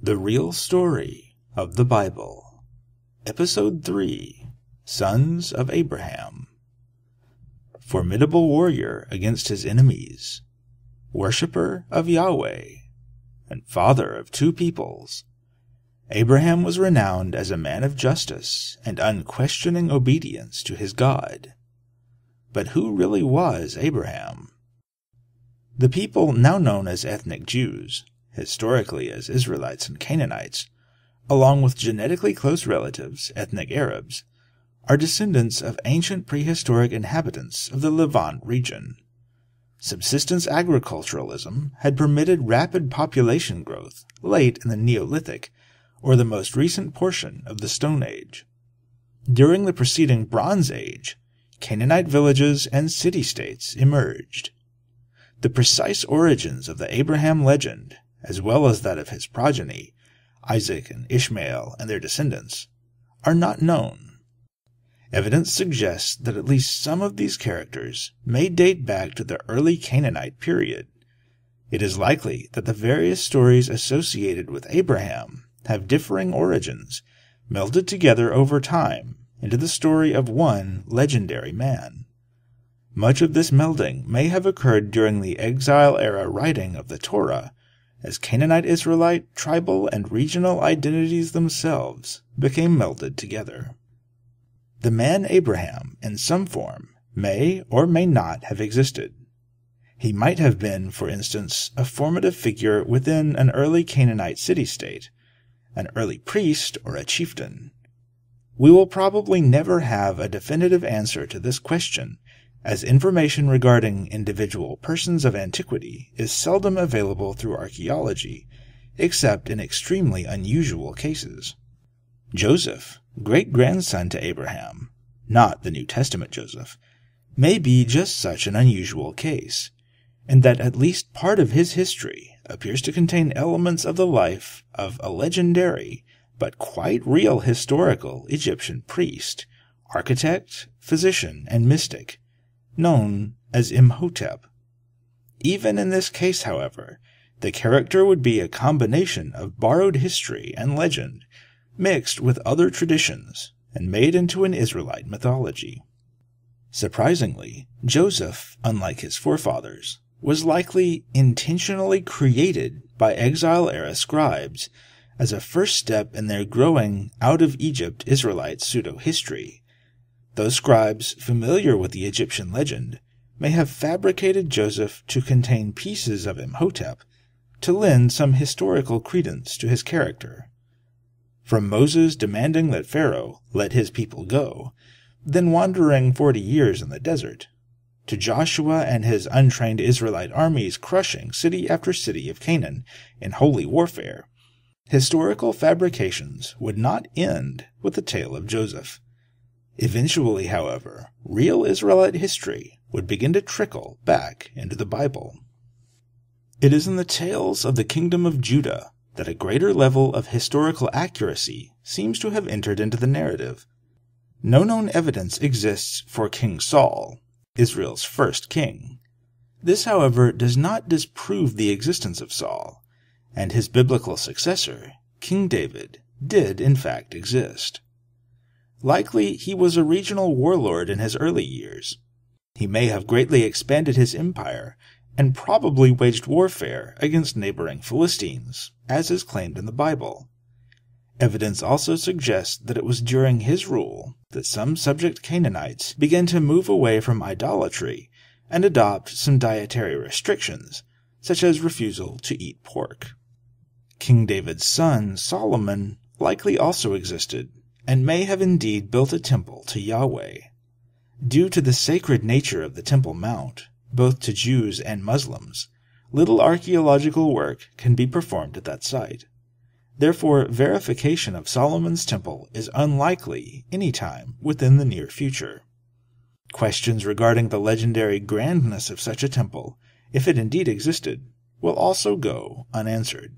The Real Story of the Bible. Episode 3, Sons of Abraham. Formidable warrior against his enemies, worshipper of Yahweh, and father of two peoples, Abraham was renowned as a man of justice and unquestioning obedience to his God. But who really was Abraham? The people now known as ethnic Jews, historically as Israelites and Canaanites, along with genetically close relatives, ethnic Arabs, are descendants of ancient prehistoric inhabitants of the Levant region. Subsistence agriculturalism had permitted rapid population growth late in the Neolithic, or the most recent portion of the Stone Age. During the preceding Bronze Age, Canaanite villages and city-states emerged. The precise origins of the Abraham legend, as well as that of his progeny, Isaac and Ishmael and their descendants, are not known. Evidence suggests that at least some of these characters may date back to the early Canaanite period. It is likely that the various stories associated with Abraham have differing origins, melded together over time into the story of one legendary man. Much of this melding may have occurred during the exile-era writing of the Torah, as Canaanite Israelite, tribal, and regional identities themselves became melded together. The man Abraham, in some form, may or may not have existed. He might have been, for instance, a formative figure within an early Canaanite city-state, an early priest or a chieftain. We will probably never have a definitive answer to this question, as information regarding individual persons of antiquity is seldom available through archaeology, except in extremely unusual cases. Joseph, great-grandson to Abraham, not the New Testament Joseph, may be just such an unusual case, in that at least part of his history appears to contain elements of the life of a legendary, but quite real historical Egyptian priest, architect, physician, and mystic, known as Imhotep. Even in this case, however, the character would be a combination of borrowed history and legend, mixed with other traditions, and made into an Israelite mythology. Surprisingly, Joseph, unlike his forefathers, was likely intentionally created by exile-era scribes as a first step in their growing out-of-Egypt Israelite pseudo-history. Those scribes, familiar with the Egyptian legend, may have fabricated Joseph to contain pieces of Imhotep to lend some historical credence to his character. From Moses demanding that Pharaoh let his people go, then wandering 40 years in the desert, to Joshua and his untrained Israelite armies crushing city after city of Canaan in holy warfare, historical fabrications would not end with the tale of Joseph. Eventually, however, real Israelite history would begin to trickle back into the Bible. It is in the tales of the kingdom of Judah that a greater level of historical accuracy seems to have entered into the narrative. No known evidence exists for King Saul, Israel's first king. This, however, does not disprove the existence of Saul, and his biblical successor, King David, did in fact exist. Likely he was a regional warlord in his early years. He may have greatly expanded his empire and probably waged warfare against neighboring Philistines, as is claimed in the Bible. Evidence also suggests that it was during his rule that some subject Canaanites began to move away from idolatry and adopt some dietary restrictions, such as refusal to eat pork. King David's son, Solomon, likely also existed, and may have indeed built a temple to Yahweh. Due to the sacred nature of the Temple Mount, both to Jews and Muslims, little archaeological work can be performed at that site. Therefore, verification of Solomon's temple is unlikely any time within the near future. Questions regarding the legendary grandness of such a temple, if it indeed existed, will also go unanswered.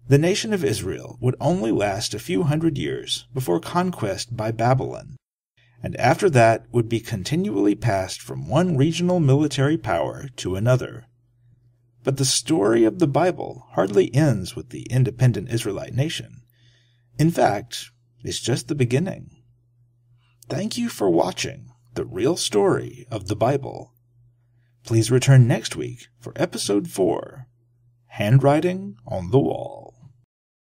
The nation of Israel would only last a few hundred years before conquest by Babylon, and after that would be continually passed from one regional military power to another. But the story of the Bible hardly ends with the independent Israelite nation. In fact, it's just the beginning. Thank you for watching The Real Story of the Bible. Please return next week for Episode 4, Handwriting on the Wall.